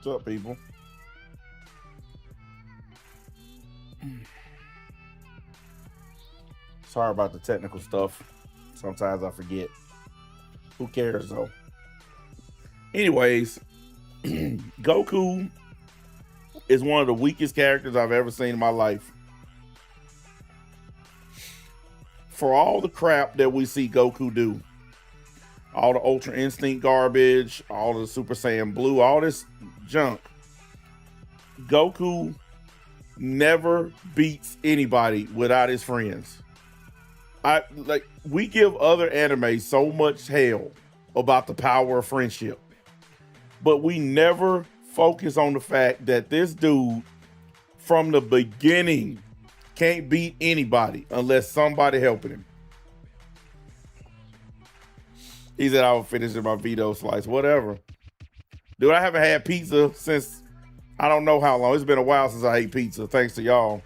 What's up, people? Sorry about the technical stuff. Sometimes I forget. Who cares, though? Anyways, Goku is one of the weakest characters I've ever seen in my life. For all the crap that we see Goku do, all the Ultra Instinct garbage, all the Super Saiyan Blue, all this junk, Goku never beats anybody without his friends. We give other anime so much hell about the power of friendship, but we never focus on the fact that this dude from the beginning can't beat anybody unless somebody helping him. He said I was finishing my veto slice. Whatever. Dude, I haven't had pizza since I don't know how long. It's been a while since I ate pizza, thanks to y'all.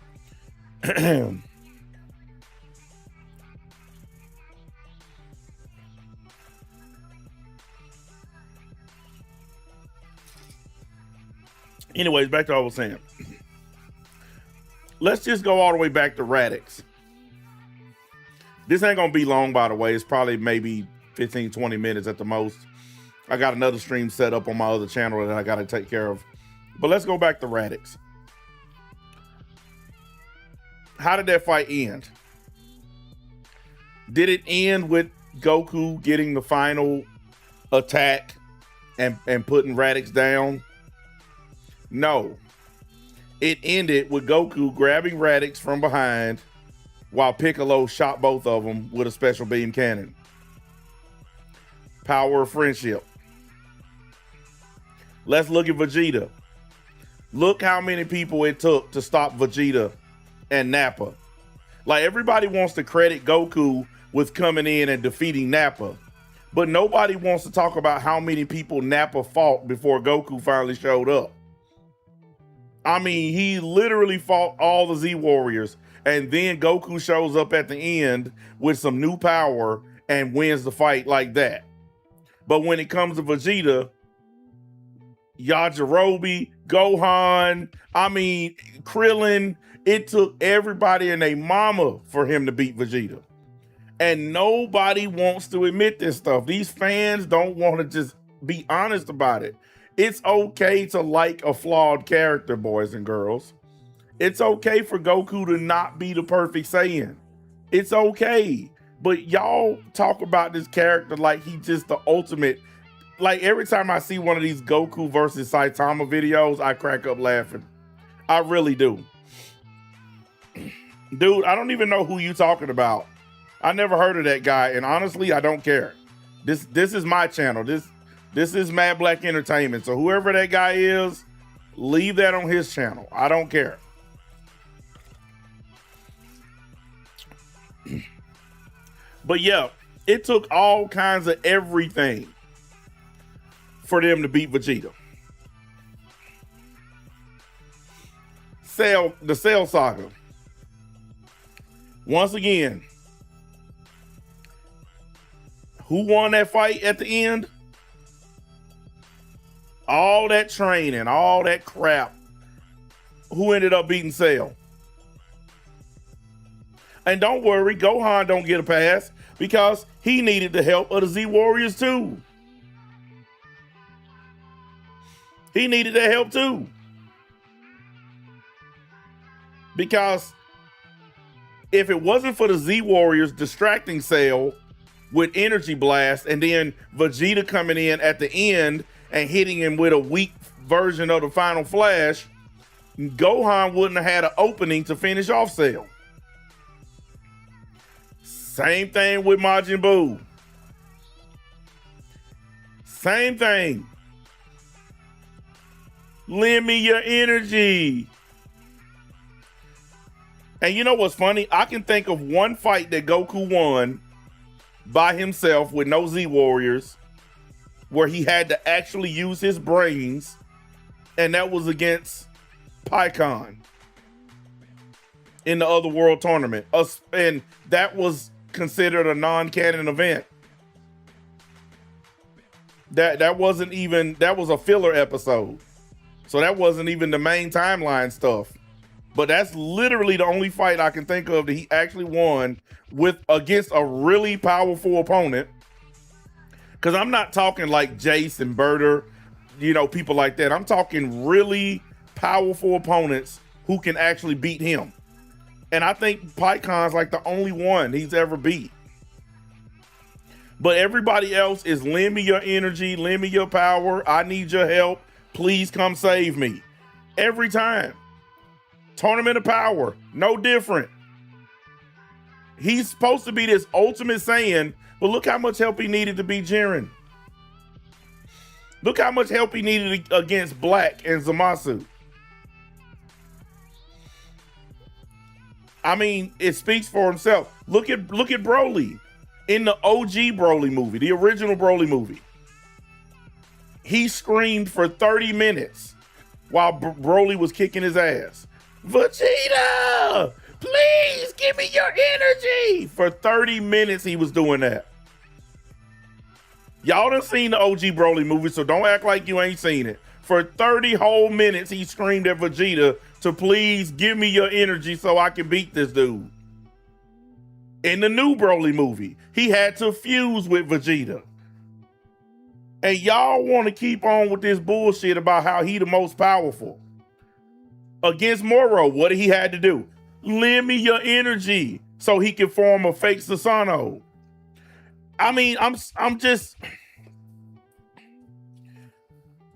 Anyways, back to what I was saying. Let's just go all the way back to Radix. This ain't gonna be long, by the way. It's probably maybe 15, 20 minutes at the most. I got another stream set up on my other channel that I gotta take care of. But let's go back to Radix. How did that fight end? Did it end with Goku getting the final attack and putting Radix down? No. It ended with Goku grabbing Radix from behind while Piccolo shot both of them with a special beam cannon. Power of friendship. Let's look at Vegeta. Look how many people it took to stop Vegeta and Nappa. Like, everybody wants to credit Goku with coming in and defeating Nappa, but nobody wants to talk about how many people Nappa fought before Goku finally showed up. I mean, he literally fought all the Z Warriors, and then Goku shows up at the end with some new power and wins the fight like that. But when it comes to Vegeta, Yajirobe, Gohan, I mean, Krillin, it took everybody and their mama for him to beat Vegeta. And nobody wants to admit this stuff. These fans don't want to just be honest about it. It's okay to like a flawed character, boys and girls. It's okay for Goku to not be the perfect Saiyan. It's okay. But y'all talk about this character like he's just the ultimate. Like, every time I see one of these Goku versus Saitama videos, I crack up laughing. I really do. Dude, I don't even know who you talking about. I never heard of that guy, and honestly, I don't care. This is my channel. This is Mad Black Entertainment. So whoever that guy is, leave that on his channel. I don't care. But yeah, it took all kinds of everything for them to beat Vegeta. The Cell Saga. Once again, who won that fight at the end? All that training, all that crap. Who ended up beating Cell? And don't worry, Gohan don't get a pass because he needed the help of the Z Warriors too. He needed that help too. Because if it wasn't for the Z Warriors distracting Cell with Energy Blast and then Vegeta coming in at the end and hitting him with a weak version of the Final Flash, Gohan wouldn't have had an opening to finish off Cell. Same thing with Majin Buu. Same thing. Lend me your energy. And you know what's funny? I can think of one fight that Goku won by himself with no Z Warriors where he had to actually use his brains, and that was against Pikkon in the Other World Tournament. And that was considered a non-canon event. That wasn't even, that was a filler episode. So that wasn't even the main timeline stuff. But that's literally the only fight I can think of that he actually won against a really powerful opponent. Because I'm not talking like Jace and Berter, you know, people like that. I'm talking really powerful opponents who can actually beat him. And I think Pikkon's like the only one he's ever beat. But everybody else is lend me your energy, lend me your power, I need your help, please come save me. Every time. Tournament of Power, no different. He's supposed to be this ultimate Saiyan, but look how much help he needed to beat Jiren. Look how much help he needed against Black and Zamasu. I mean, it speaks for himself. Look at Broly. In the OG Broly movie, the original Broly movie, he screamed for 30 minutes while Broly was kicking his ass. Vegeta, please give me your energy. For 30 minutes he was doing that. Y'all done seen the OG Broly movie, so don't act like you ain't seen it. For 30 whole minutes, he screamed at Vegeta to please give me your energy so I can beat this dude. In the new Broly movie, he had to fuse with Vegeta. And y'all want to keep on with this bullshit about how he the most powerful. Against Moro, what he had to do? Lend me your energy so he can form a fake Susanoo. I mean, I'm just...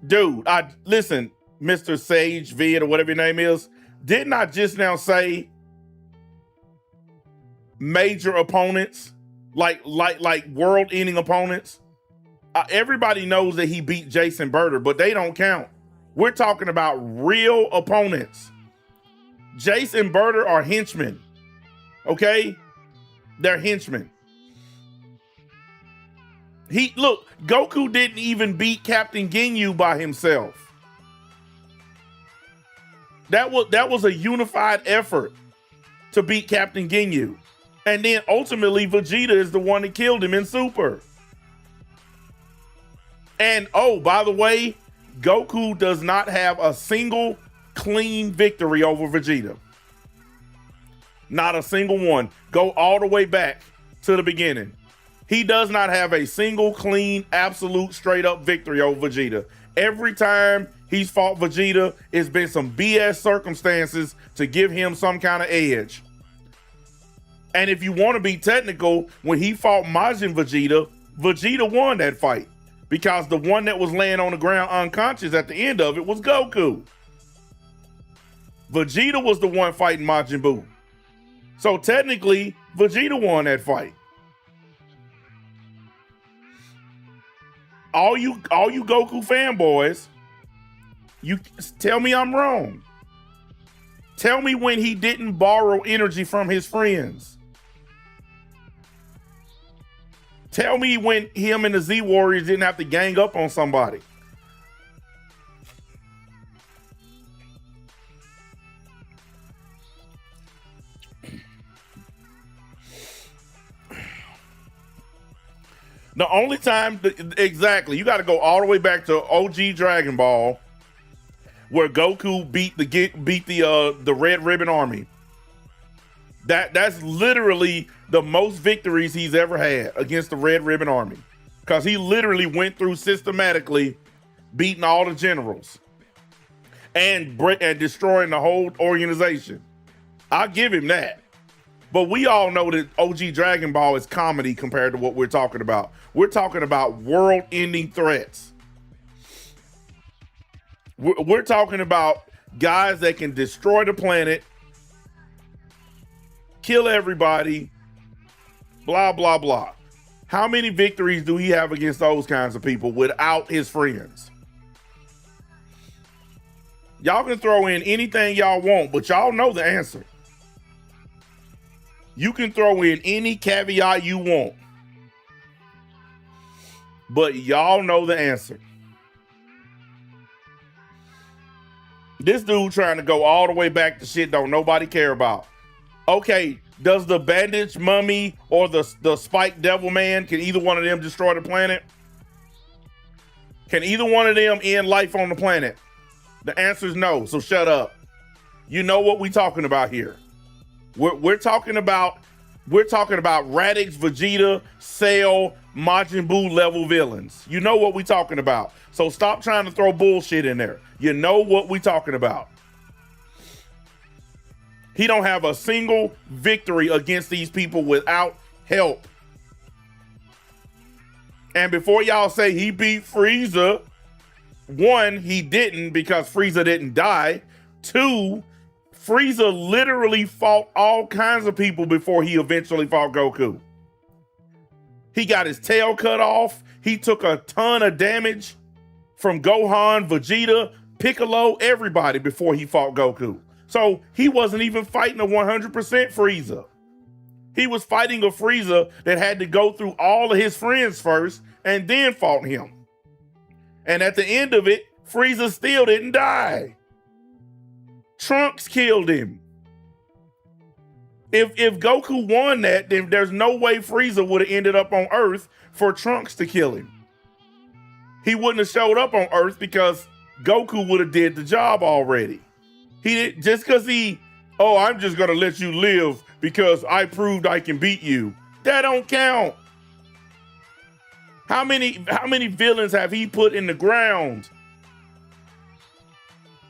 Dude, listen, Mr. Sage Vid or whatever your name is, didn't I just now say major opponents, like world-ending opponents? Everybody knows that he beat Jason Berter, but they don't count. We're talking about real opponents. Jason Berter are henchmen, okay? They're henchmen. Look, Goku didn't even beat Captain Ginyu by himself. That was a unified effort to beat Captain Ginyu. And then ultimately Vegeta is the one that killed him in Super. And oh, by the way, Goku does not have a single clean victory over Vegeta. Not a single one. Go all the way back to the beginning. He does not have a single clean, absolute, straight up victory over Vegeta. Every time he's fought Vegeta, it's been some BS circumstances to give him some kind of edge. And if you want to be technical, when he fought Majin Vegeta, Vegeta won that fight because the one that was laying on the ground unconscious at the end of it was Goku. Vegeta was the one fighting Majin Buu. So technically, Vegeta won that fight. All you Goku fanboys, you tell me I'm wrong. Tell me when he didn't borrow energy from his friends. Tell me when him and the Z Warriors didn't have to gang up on somebody. The only time, exactly, you got to go all the way back to OG Dragon Ball, where Goku beat the Red Ribbon Army. That's literally the most victories he's ever had against the Red Ribbon Army, because he literally went through systematically beating all the generals and destroying the whole organization. I'll give him that. But we all know that OG Dragon Ball is comedy compared to what we're talking about. We're talking about world-ending threats. We're talking about guys that can destroy the planet, kill everybody, blah, blah, blah. How many victories do he have against those kinds of people without his friends? Y'all can throw in anything y'all want, but y'all know the answer. You can throw in any caveat you want, but y'all know the answer. This dude trying to go all the way back to shit don't nobody care about. Okay, does the bandage mummy or the spike devil man, can either one of them destroy the planet? Can either one of them end life on the planet? The answer is no, so shut up. You know what we talking about here. We're talking about Raditz, Vegeta, Cell, Majin Buu level villains. You know what we talking about. So stop trying to throw bullshit in there. You know what we talking about. He don't have a single victory against these people without help. And before y'all say he beat Frieza, one, he didn't, because Frieza didn't die. Two, Frieza literally fought all kinds of people before he eventually fought Goku. He got his tail cut off. He took a ton of damage from Gohan, Vegeta, Piccolo, everybody before he fought Goku. So he wasn't even fighting a 100% Frieza. He was fighting a Frieza that had to go through all of his friends first and then fought him. And at the end of it, Frieza still didn't die. Trunks killed him. If Goku won that, then there's no way Frieza would have ended up on Earth for Trunks to kill him. He wouldn't have showed up on Earth because Goku would have did the job already. He did just because I'm just gonna let you live because I proved I can beat you. That don't count. How many villains have he put in the ground?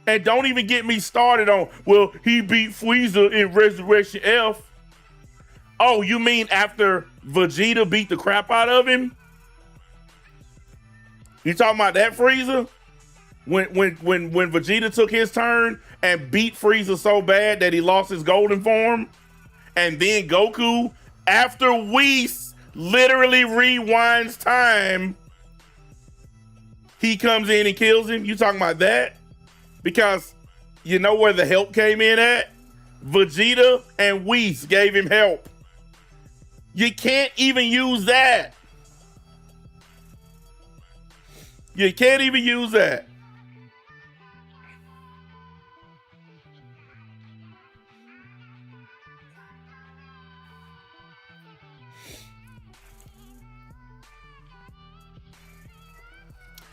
And don't even get me started on, well, he beat Frieza in Resurrection F. Oh, you mean after Vegeta beat the crap out of him? You talking about that Frieza? When Vegeta took his turn and beat Frieza so bad that he lost his golden form? And then Goku, after Whis literally rewinds time, he comes in and kills him? You talking about that? Because you know where the help came in at? Vegeta and Whis gave him help. You can't even use that. You can't even use that.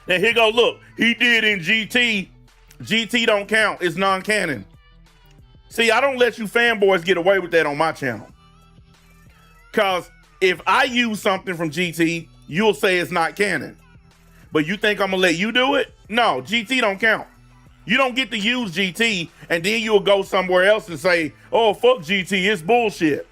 And here go, look, he did in GT. GT don't count, it's non-canon. See, I don't let you fanboys get away with that on my channel. Cause if I use something from GT, you'll say it's not canon. But you think I'm gonna let you do it? No, GT don't count. You don't get to use GT and then you'll go somewhere else and say, oh, fuck GT, it's bullshit.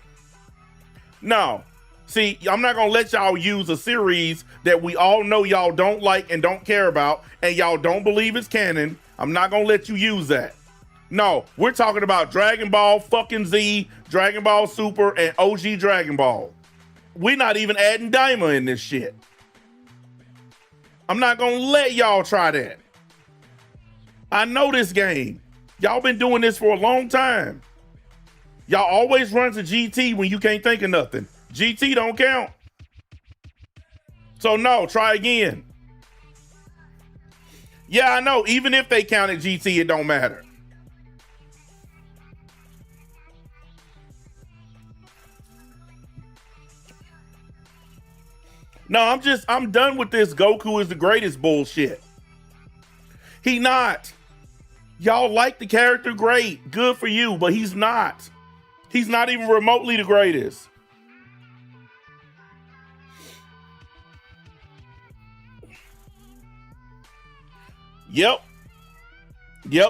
No. See, I'm not gonna let y'all use a series that we all know y'all don't like and don't care about and y'all don't believe it's canon. I'm not gonna let you use that. No, we're talking about Dragon Ball fucking Z, Dragon Ball Super, and OG Dragon Ball. We're not even adding Daima in this shit. I'm not gonna let y'all try that. I know this game. Y'all been doing this for a long time. Y'all always run to GT when you can't think of nothing. GT don't count. So no, try again. Yeah, I know. Even if they counted GT, it don't matter. No, I'm done with this Goku is the greatest bullshit. He not. Y'all like the character, great, good for you, but he's not. He's not even remotely the greatest. Yep,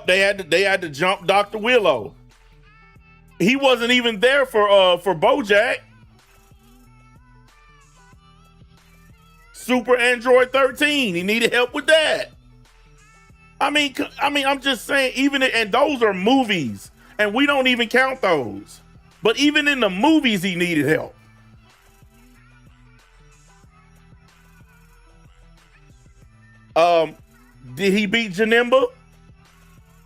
they had to jump Dr. Willow. He wasn't even there for BoJack. Super Android 13. He needed help with that. I mean, I'm just saying, and those are movies, and we don't even count those. But even in the movies, he needed help. Did he beat Janemba?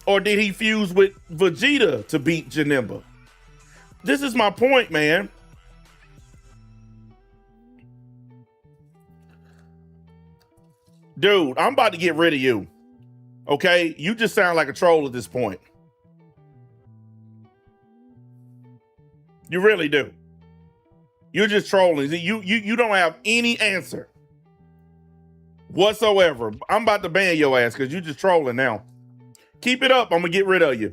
Or did he fuse with Vegeta to beat Janemba? This is my point, man. Dude, I'm about to get rid of you. Okay? You just sound like a troll at this point. You really do. You're just trolling. You don't have any answer whatsoever. I'm about to ban your ass because you're just trolling now. Keep it up. I'm going to get rid of you.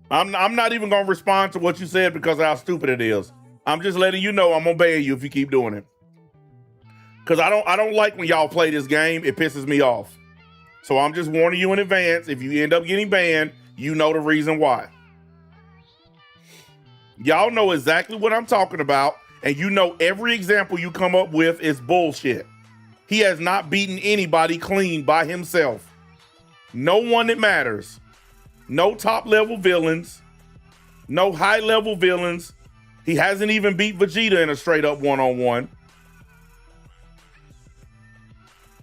I'm not even going to respond to what you said because of how stupid it is. I'm just letting you know I'm going to ban you if you keep doing it. Because I don't like when y'all play this game. It pisses me off. So I'm just warning you in advance. If you end up getting banned, you know the reason why. Y'all know exactly what I'm talking about. And you know every example you come up with is bullshit. He has not beaten anybody clean by himself. No one that matters. No top level villains. No high level villains. He hasn't even beat Vegeta in a straight up one-on-one.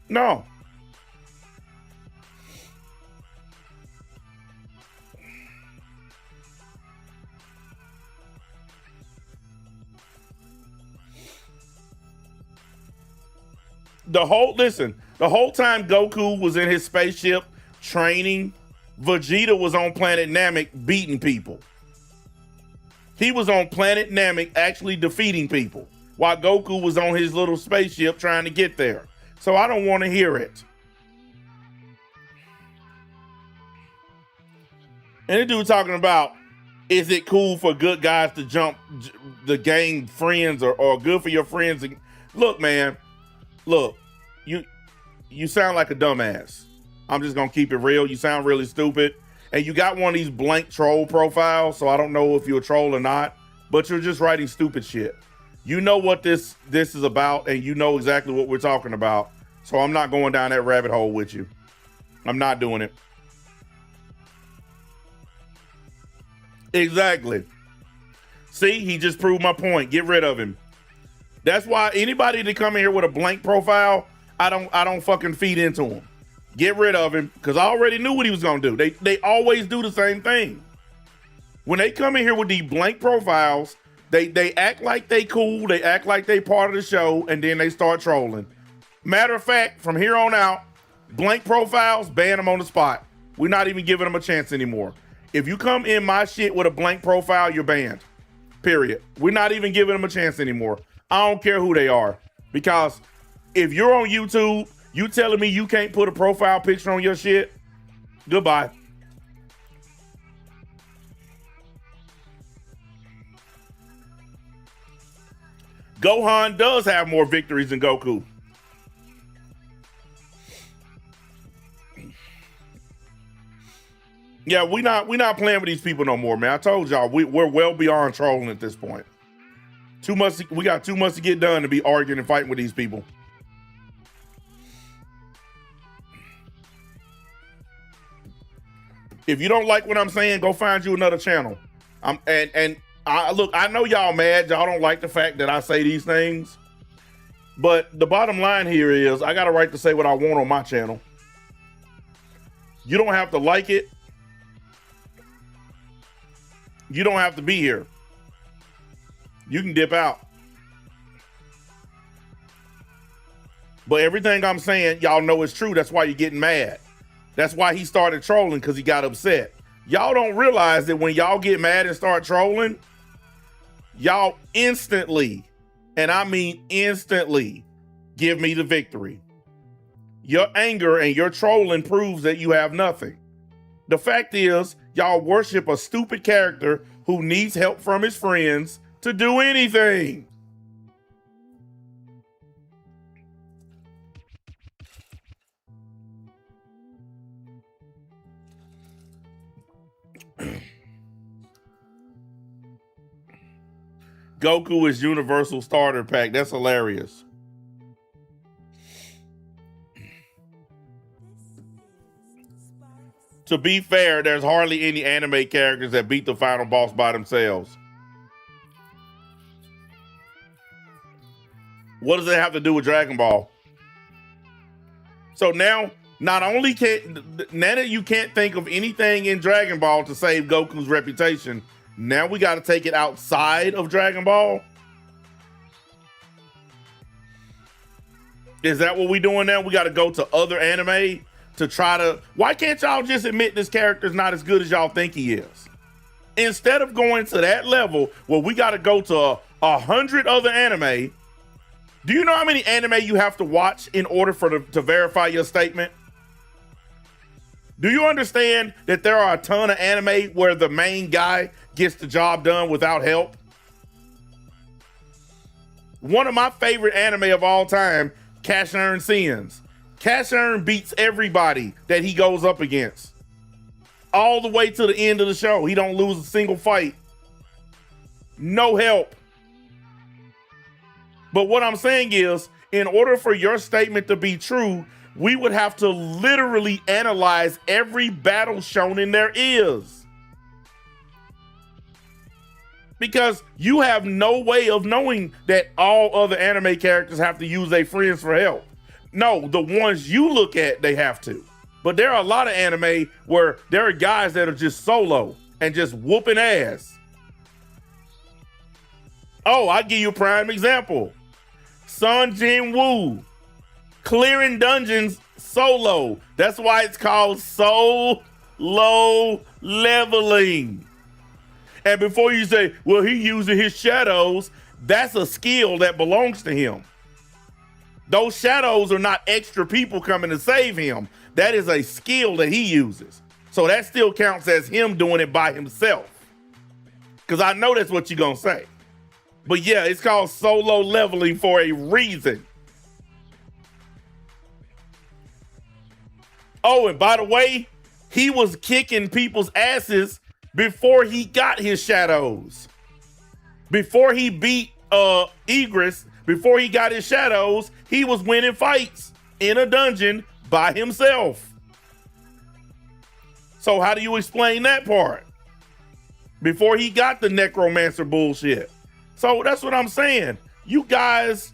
No. The whole time Goku was in his spaceship training, Vegeta was on planet Namek beating people. He was on planet Namek actually defeating people while Goku was on his little spaceship trying to get there. So I don't want to hear it. And the dude talking about, is it cool for good guys to jump the gain friends or good for your friends? Look, man, look, you sound like a dumbass. I'm just gonna keep it real. You sound really stupid. And you got one of these blank troll profiles, so I don't know if you're a troll or not, but you're just writing stupid shit. You know what this is about, and you know exactly what we're talking about. So I'm not going down that rabbit hole with you. I'm not doing it. Exactly. See, he just proved my point. Get rid of him. That's why anybody that come in here with a blank profile, I don't fucking feed into him. Get rid of him, because I already knew what he was gonna do. They always do the same thing. When they come in here with these blank profiles, they act like they cool, they act like they part of the show, and then they start trolling. Matter of fact, from here on out, blank profiles, ban them on the spot. We're not even giving them a chance anymore. If you come in my shit with a blank profile, you're banned. Period. We're not even giving them a chance anymore. I don't care who they are. Because if you're on YouTube, you telling me you can't put a profile picture on your shit? Goodbye. Gohan does have more victories than Goku. Yeah, we not playing with these people no more, man. I told y'all we're well beyond trolling at this point. We got too much to get done to be arguing and fighting with these people. If you don't like what I'm saying, go find you another channel. Look, I know y'all mad. Y'all don't like the fact that I say these things. But the bottom line here is I got a right to say what I want on my channel. You don't have to like it. You don't have to be here. You can dip out. But everything I'm saying, y'all know is true. That's why you're getting mad. That's why he started trolling, because he got upset. Y'all don't realize that when y'all get mad and start trolling, y'all instantly, and I mean instantly, give me the victory. Your anger and your trolling proves that you have nothing. The fact is, y'all worship a stupid character who needs help from his friends to do anything. Goku is Universal Starter Pack. That's hilarious. To be fair, there's hardly any anime characters that beat the final boss by themselves. What does it have to do with Dragon Ball? So now, not only now that you can't think of anything in Dragon Ball to save Goku's reputation, now we got to take it outside of Dragon Ball? Is that what we doing now? We got to go to other anime to try to... Why can't y'all just admit this character's not as good as y'all think he is? Instead of going to that level where we got to go to 100 other anime, do you know how many anime you have to watch in order to verify your statement? Do you understand that there are a ton of anime where the main guy gets the job done without help? One of my favorite anime of all time, Cash Earn Sins. Cash Earn beats everybody that he goes up against. All the way to the end of the show. He don't lose a single fight. No help. But what I'm saying is, in order for your statement to be true, we would have to literally analyze every battle shonen there is. Because you have no way of knowing that all other anime characters have to use their friends for help. No, the ones you look at, they have to. But there are a lot of anime where there are guys that are just solo and just whooping ass. Oh, I'll give you a prime example. Sun Jin Woo, clearing dungeons solo. That's why it's called solo leveling. And before you say, well, he using his shadows, that's a skill that belongs to him. Those shadows are not extra people coming to save him. That is a skill that he uses. So that still counts as him doing it by himself. Because I know that's what you're going to say. But yeah, it's called solo leveling for a reason. Oh, and by the way, he was kicking people's asses before he got his shadows. Before he beat Egress, before he got his shadows, he was winning fights in a dungeon by himself. So how do you explain that part? Before he got the necromancer bullshit. So that's what I'm saying. You guys,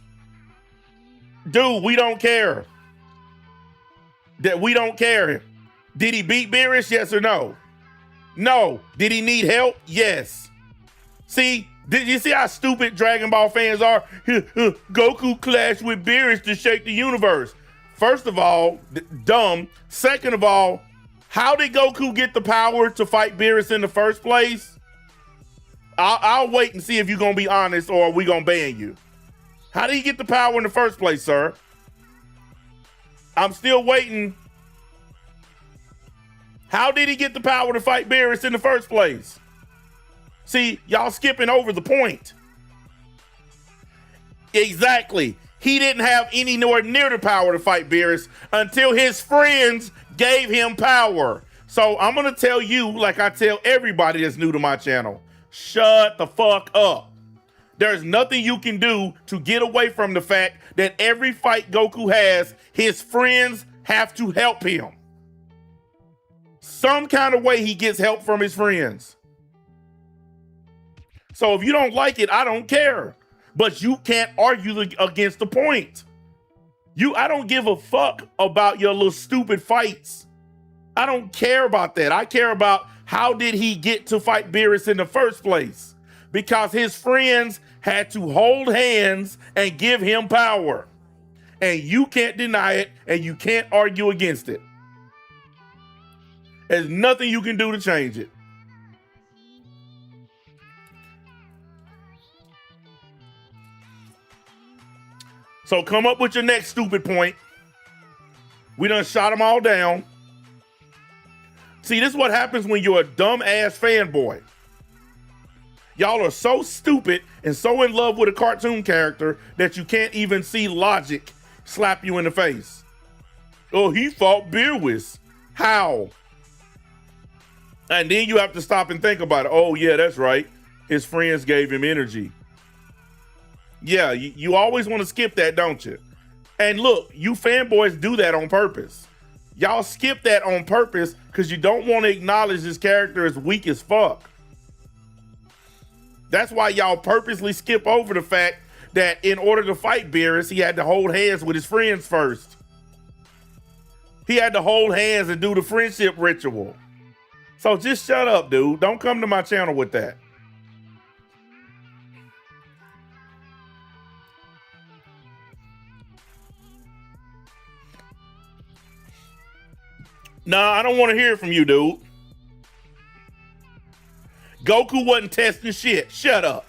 dude, we don't care. That we don't care. Did he beat Beerus? Yes or no? No. Did he need help? Yes. See, did you see how stupid Dragon Ball fans are? Goku clashed with Beerus to shake the universe. First of all, dumb. Second of all, how did Goku get the power to fight Beerus in the first place? I'll wait and see if you're going to be honest or are we going to ban you. How did he get the power in the first place, sir? I'm still waiting. How did he get the power to fight Beerus in the first place? See, y'all skipping over the point. Exactly. He didn't have anywhere near the power to fight Beerus until his friends gave him power. So I'm going to tell you, like I tell everybody that's new to my channel, shut the fuck up. There's nothing you can do to get away from the fact that every fight Goku has, his friends have to help him. Some kind of way he gets help from his friends. So if you don't like it, I don't care. But you can't argue against the point. I don't give a fuck about your little stupid fights. I don't care about that. I care about how did he get to fight Beerus in the first place? Because his friends had to hold hands and give him power. And you can't deny it, and you can't argue against it. There's nothing you can do to change it. So come up with your next stupid point. We done shot them all down. See, this is what happens when you're a dumb-ass fanboy. Y'all are so stupid and so in love with a cartoon character that you can't even see logic slap you in the face. Oh, he fought Beerus. How? And then you have to stop and think about it. Oh, yeah, that's right. His friends gave him energy. Yeah, you always want to skip that, don't you? And look, you fanboys do that on purpose. Y'all skip that on purpose because you don't want to acknowledge this character as weak as fuck. That's why y'all purposely skip over the fact that in order to fight Beerus, he had to hold hands with his friends first. He had to hold hands and do the friendship ritual. So just shut up, dude. Don't come to my channel with that. Nah, I don't want to hear from you, dude. Goku wasn't testing shit. Shut up.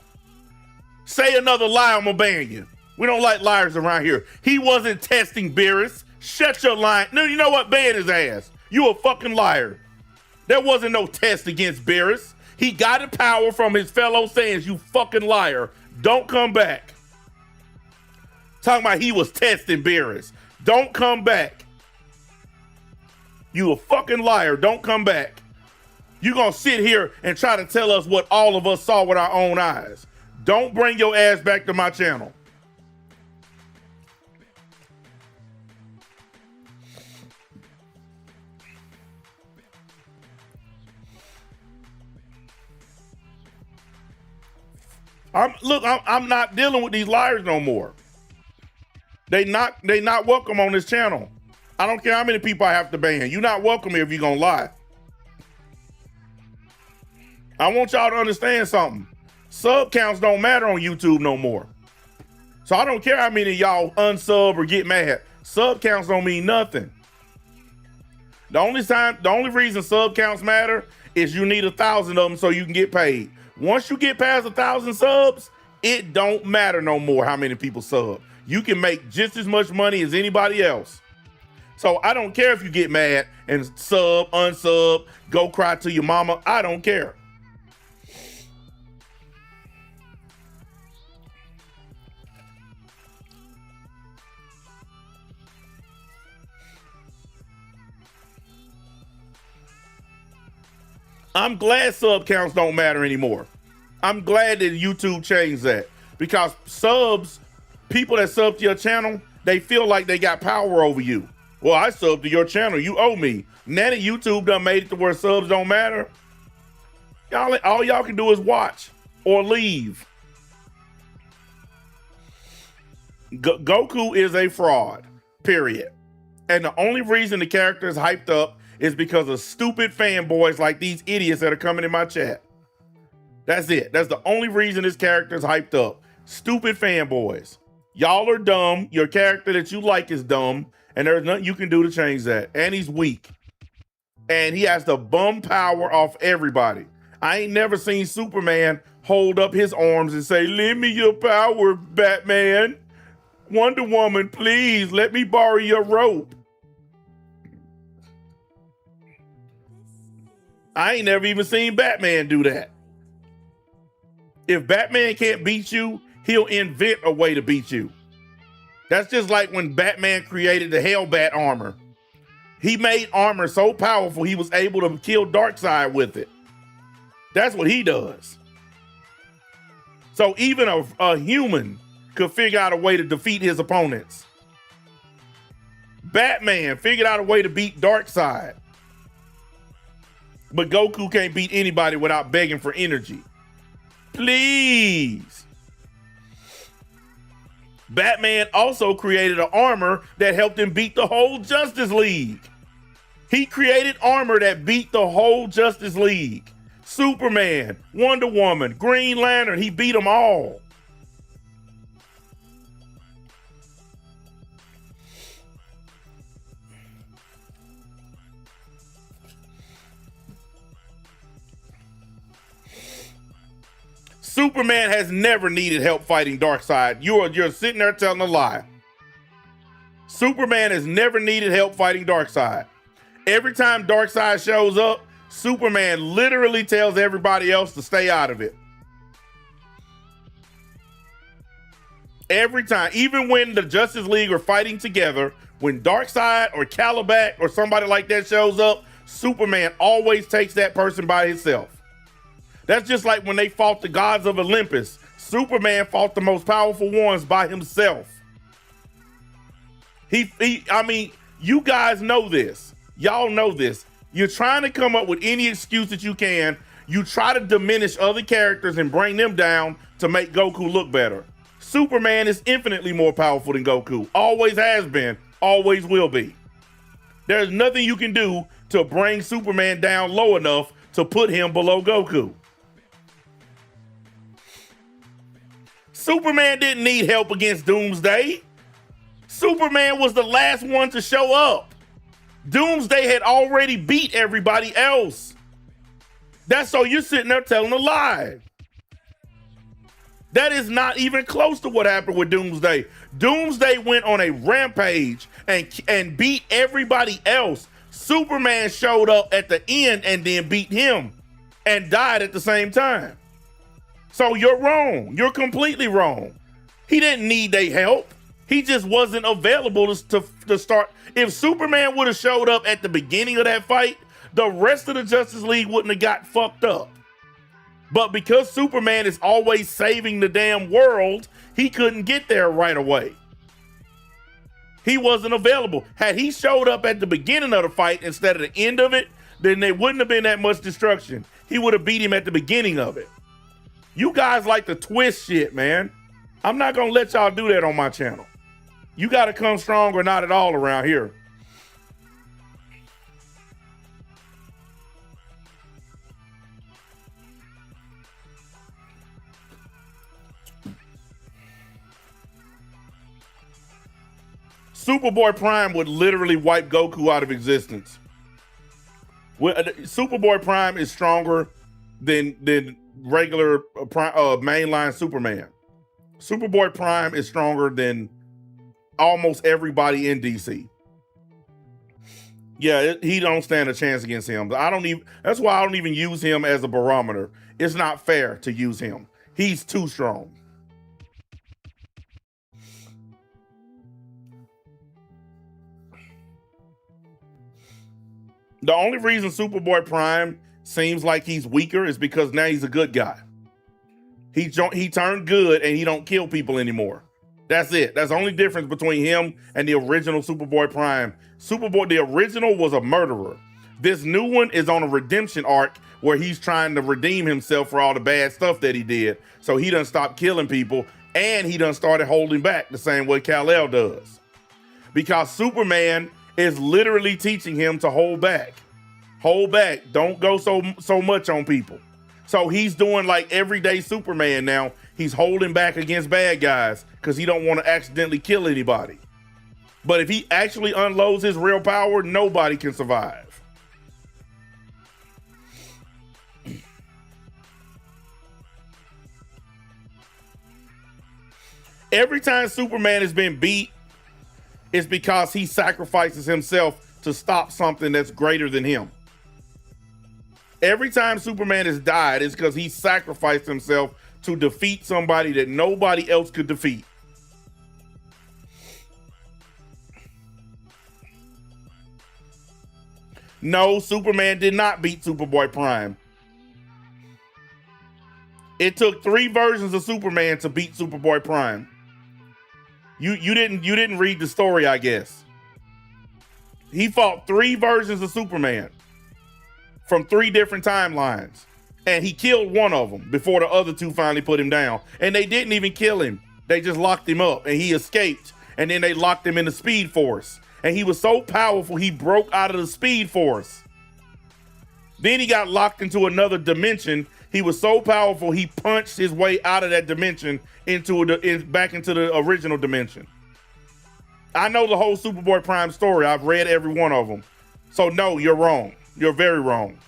Say another lie, I'm gonna ban you. We don't like liars around here. He wasn't testing Beerus. Shut your line. No, you know what? Ban his ass. You a fucking liar. There wasn't no test against Beerus. He got the power from his fellow Saiyans, you fucking liar. Don't come back. Talking about he was testing Beerus. Don't come back. You a fucking liar. Don't come back. You're going to sit here and try to tell us what all of us saw with our own eyes. Don't bring your ass back to my channel. I'm not dealing with these liars no more. They not welcome on this channel. I don't care how many people I have to ban. You're not welcome here if you're gonna lie. I want y'all to understand something. Sub counts don't matter on YouTube no more. So I don't care how many of y'all unsub or get mad. Sub counts don't mean nothing. The only reason sub counts matter is you need 1,000 of them so you can get paid. Once you get past 1,000 subs, it don't matter no more how many people sub. You can make just as much money as anybody else. So I don't care if you get mad and sub, unsub, go cry to your mama. I don't care. I'm glad sub counts don't matter anymore. I'm glad that YouTube changed that, because subs, people that sub to your channel, they feel like they got power over you. Well, I subbed to your channel, you owe me. Now that YouTube done made it to where subs don't matter, all y'all can do is watch or leave. Goku is a fraud, period. And the only reason the character is hyped up is because of stupid fanboys like these idiots that are coming in my chat. That's it. That's the only reason this character is hyped up. Stupid fanboys. Y'all are dumb. Your character that you like is dumb, and there's nothing you can do to change that. And he's weak. And he has the bum power off everybody. I ain't never seen Superman hold up his arms and say, "Lend me your power, Batman. Wonder Woman, please, let me borrow your rope." I ain't never even seen Batman do that. If Batman can't beat you, he'll invent a way to beat you. That's just like when Batman created the Hellbat armor. He made armor so powerful he was able to kill Darkseid with it. That's what he does. So even a human could figure out a way to defeat his opponents. Batman figured out a way to beat Darkseid. But Goku can't beat anybody without begging for energy. Please. Batman also created an armor that helped him beat the whole Justice League. He created armor that beat the whole Justice League. Superman, Wonder Woman, Green Lantern, he beat them all. Superman has never needed help fighting Darkseid. You're sitting there telling a lie. Superman has never needed help fighting Darkseid. Every time Darkseid shows up, Superman literally tells everybody else to stay out of it. Every time, even when the Justice League are fighting together, when Darkseid or Caliban or somebody like that shows up, Superman always takes that person by himself. That's just like when they fought the gods of Olympus. Superman fought the most powerful ones by himself. I mean, you guys know this. Y'all know this. You're trying to come up with any excuse that you can. You try to diminish other characters and bring them down to make Goku look better. Superman is infinitely more powerful than Goku. Always has been, always will be. There's nothing you can do to bring Superman down low enough to put him below Goku. Superman didn't need help against Doomsday. Superman was the last one to show up. Doomsday had already beat everybody else. That's so you're sitting there telling a lie. That is not even close to what happened with Doomsday. Doomsday went on a rampage and beat everybody else. Superman showed up at the end and then beat him and died at the same time. So you're wrong. You're completely wrong. He didn't need their help. He just wasn't available to start. If Superman would have showed up at the beginning of that fight, the rest of the Justice League wouldn't have got fucked up. But because Superman is always saving the damn world, he couldn't get there right away. He wasn't available. Had he showed up at the beginning of the fight instead of the end of it, then there wouldn't have been that much destruction. He would have beat him at the beginning of it. You guys like to twist shit, man. I'm not gonna let y'all do that on my channel. You gotta come strong or not at all around here. Superboy Prime would literally wipe Goku out of existence. Superboy Prime is stronger than regular mainline Superman. Superboy Prime is stronger than almost everybody in DC. Yeah, he don't stand a chance against him. That's why I don't even use him as a barometer. It's not fair to use him. He's too strong. The only reason Superboy Prime seems like he's weaker is because now he's a good guy. He turned good and he don't kill people anymore. That's it. That's the only difference between him and the original Superboy Prime. Superboy, the original, was a murderer. This new one is on a redemption arc where he's trying to redeem himself for all the bad stuff that he did. So he done stopped killing people and he done started holding back the same way Kal-El does. Because Superman is literally teaching him to hold back. Hold back. Don't go so much on people. So he's doing like everyday Superman now. He's holding back against bad guys because he don't want to accidentally kill anybody. But if he actually unloads his real power, nobody can survive. Every time Superman has been beat, it's because he sacrifices himself to stop something that's greater than him. Every time Superman has died, it's because he sacrificed himself to defeat somebody that nobody else could defeat. No, Superman did not beat Superboy Prime. It took 3 versions of Superman to beat Superboy Prime. You didn't read the story, I guess. He fought 3 versions of Superman from 3 different timelines. And he killed one of them before the other 2 finally put him down. And they didn't even kill him. They just locked him up and he escaped. And then they locked him in the Speed Force. And he was so powerful, he broke out of the Speed Force. Then he got locked into another dimension. He was so powerful, he punched his way out of that dimension back into the original dimension. I know the whole Superboy Prime story. I've read every one of them. So no, you're wrong. You're very wrong.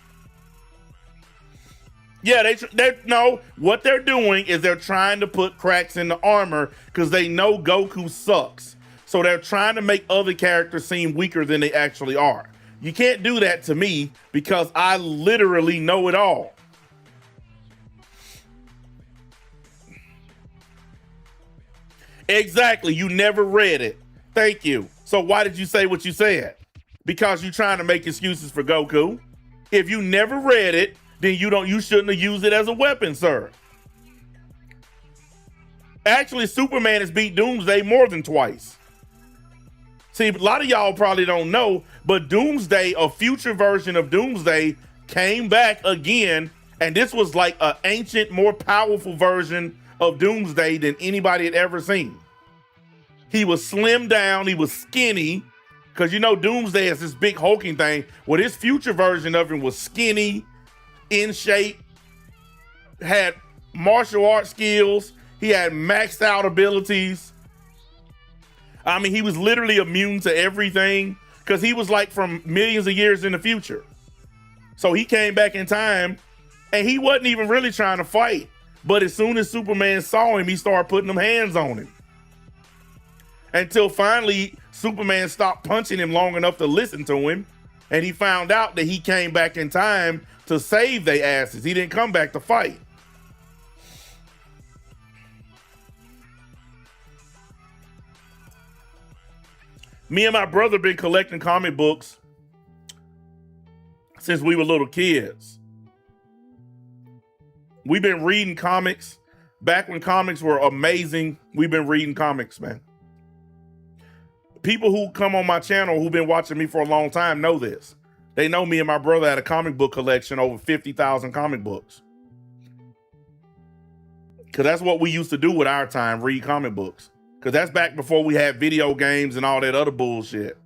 Yeah, no, what they're doing is they're trying to put cracks in the armor because they know Goku sucks. So they're trying to make other characters seem weaker than they actually are. You can't do that to me because I literally know it all. Exactly. You never read it. Thank you. So why did you say what you said? Because you're trying to make excuses for Goku. If you never read it, then you shouldn't have used it as a weapon, sir. Actually, Superman has beat Doomsday more than twice. See, a lot of y'all probably don't know, but Doomsday, a future version of Doomsday, came back again, and this was like an ancient, more powerful version of Doomsday than anybody had ever seen. He was slimmed down, he was skinny, because you know Doomsday is this big hulking thing. Well, this future version of him was skinny, in shape, had martial arts skills, he had maxed out abilities. I mean, he was literally immune to everything because he was like from millions of years in the future. So he came back in time and he wasn't even really trying to fight. But as soon as Superman saw him, he started putting them hands on him. Until finally, Superman stopped punching him long enough to listen to him. And he found out that he came back in time to save their asses. He didn't come back to fight. Me and my brother been collecting comic books since we were little kids. We've been reading comics. Back when comics were amazing, we've been reading comics, man. People who come on my channel who've been watching me for a long time know this. They know me and my brother had a comic book collection, over 50,000 comic books. Because that's what we used to do with our time, read comic books. Because that's back before we had video games and all that other bullshit.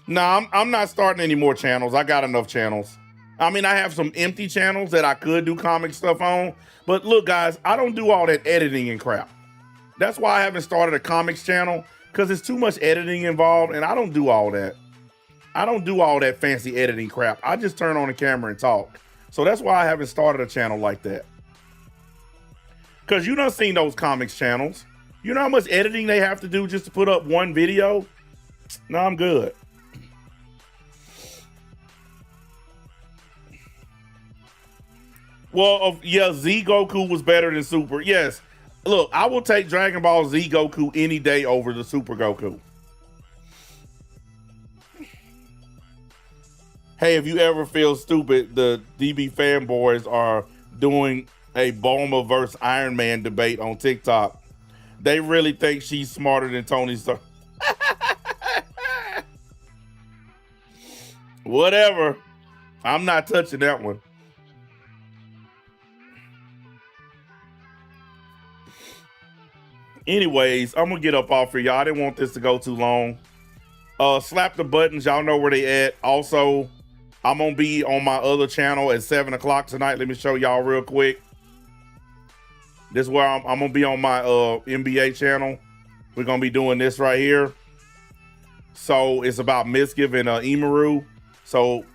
No, I'm not starting any more channels. I got enough channels. I mean, I have some empty channels that I could do comic stuff on. But look, guys, I don't do all that editing and crap. That's why I haven't started a comics channel, because it's too much editing involved, and I don't do all that. I don't do all that fancy editing crap. I just turn on the camera and talk. So that's why I haven't started a channel like that. Because you done seen those comics channels. You know how much editing they have to do just to put up one video? No, I'm good. Well, yeah, Z Goku was better than Super. Yes. Look, I will take Dragon Ball Z Goku any day over the Super Goku. Hey, if you ever feel stupid, the DB fanboys are doing a Bulma versus Iron Man debate on TikTok. They really think she's smarter than Tony Stark. Whatever. I'm not touching that one. Anyways, I'm gonna get up off here, y'all. I didn't want this to go too long. Slap the buttons, y'all know where they at. Also, I'm gonna be on my other channel at 7 o'clock tonight. Let me show y'all real quick. This is where I'm gonna be on my NBA channel. We're gonna be doing this right here. So it's about Miskiv and Imaru. So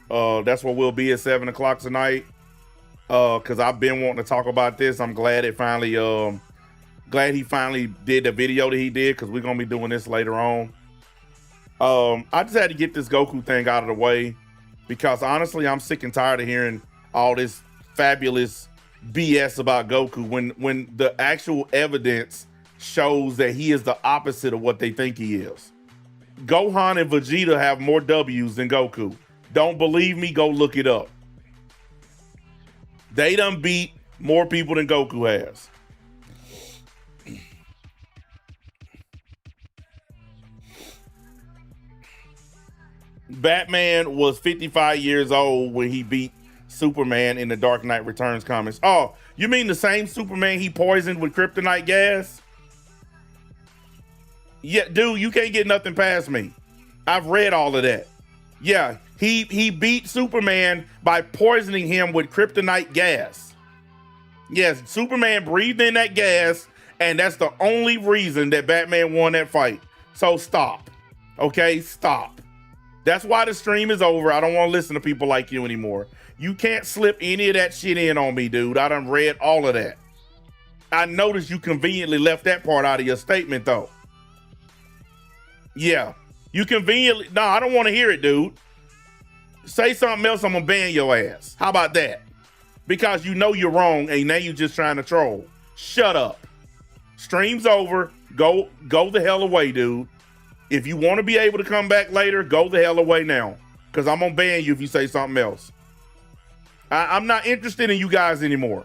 that's where we'll be at 7 o'clock tonight. Cause I've been wanting to talk about this. I'm glad it finally glad he finally did the video that he did, because we're gonna be doing this later on. I just had to get this Goku thing out of the way, because honestly, I'm sick and tired of hearing all this fabulous BS about Goku when the actual evidence shows that he is the opposite of what they think he is. Gohan and Vegeta have more W's than Goku. Don't believe me? Go look it up. They done beat more people than Goku has. Batman was 55 years old when he beat Superman in the Dark Knight Returns comics. Oh, you mean the same Superman he poisoned with kryptonite gas? Yeah, dude, you can't get nothing past me. I've read all of that. Yeah, he beat Superman by poisoning him with kryptonite gas. Yes, Superman breathed in that gas, and that's the only reason that Batman won that fight. So stop. Okay, stop. That's why the stream is over. I don't want to listen to people like you anymore. You can't slip any of that shit in on me, dude. I done read all of that. I noticed you conveniently left that part out of your statement, though. Yeah, you conveniently... No, I don't want to hear it, dude. Say something else, I'm going to ban your ass. How about that? Because you know you're wrong, and now you're just trying to troll. Shut up. Stream's over. Go the hell away, dude. If you want to be able to come back later, go the hell away now, because I'm going to ban you if you say something else. I'm not interested in you guys anymore.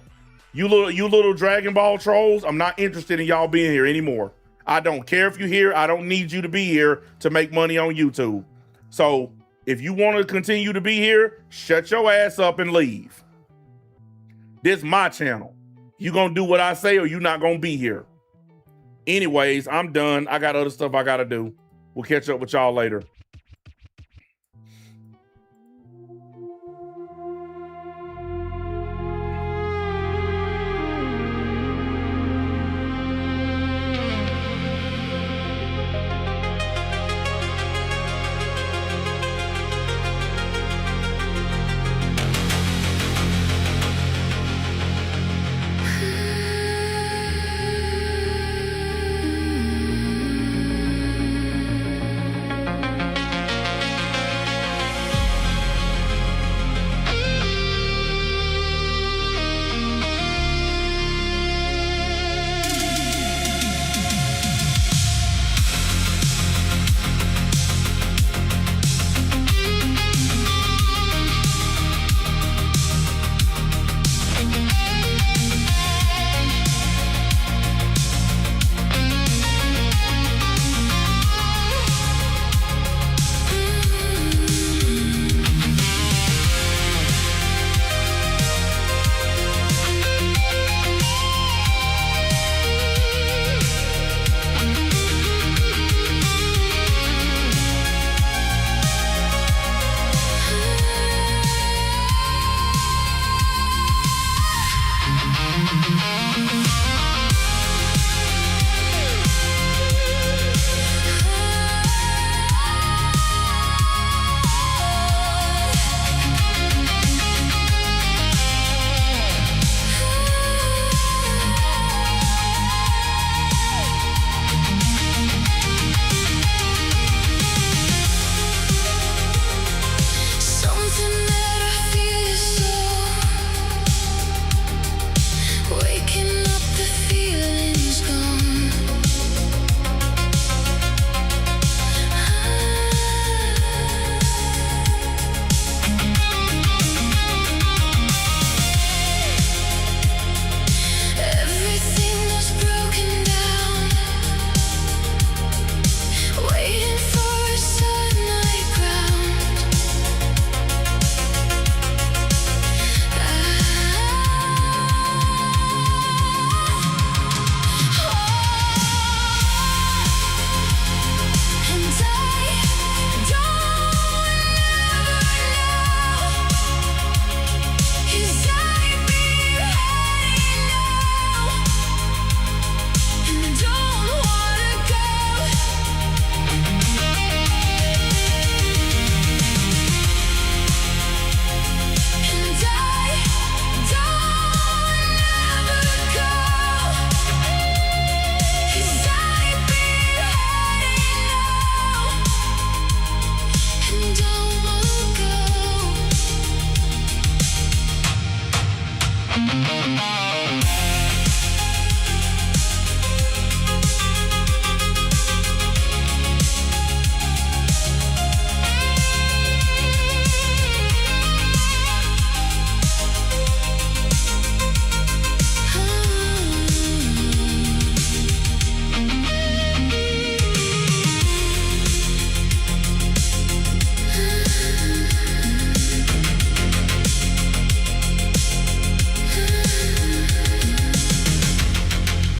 You little Dragon Ball trolls, I'm not interested in y'all being here anymore. I don't care if you're here. I don't need you to be here to make money on YouTube. So if you want to continue to be here, shut your ass up and leave. This is my channel. You going to do what I say, or you not going to be here. Anyways, I'm done. I got other stuff I got to do. We'll catch up with y'all later.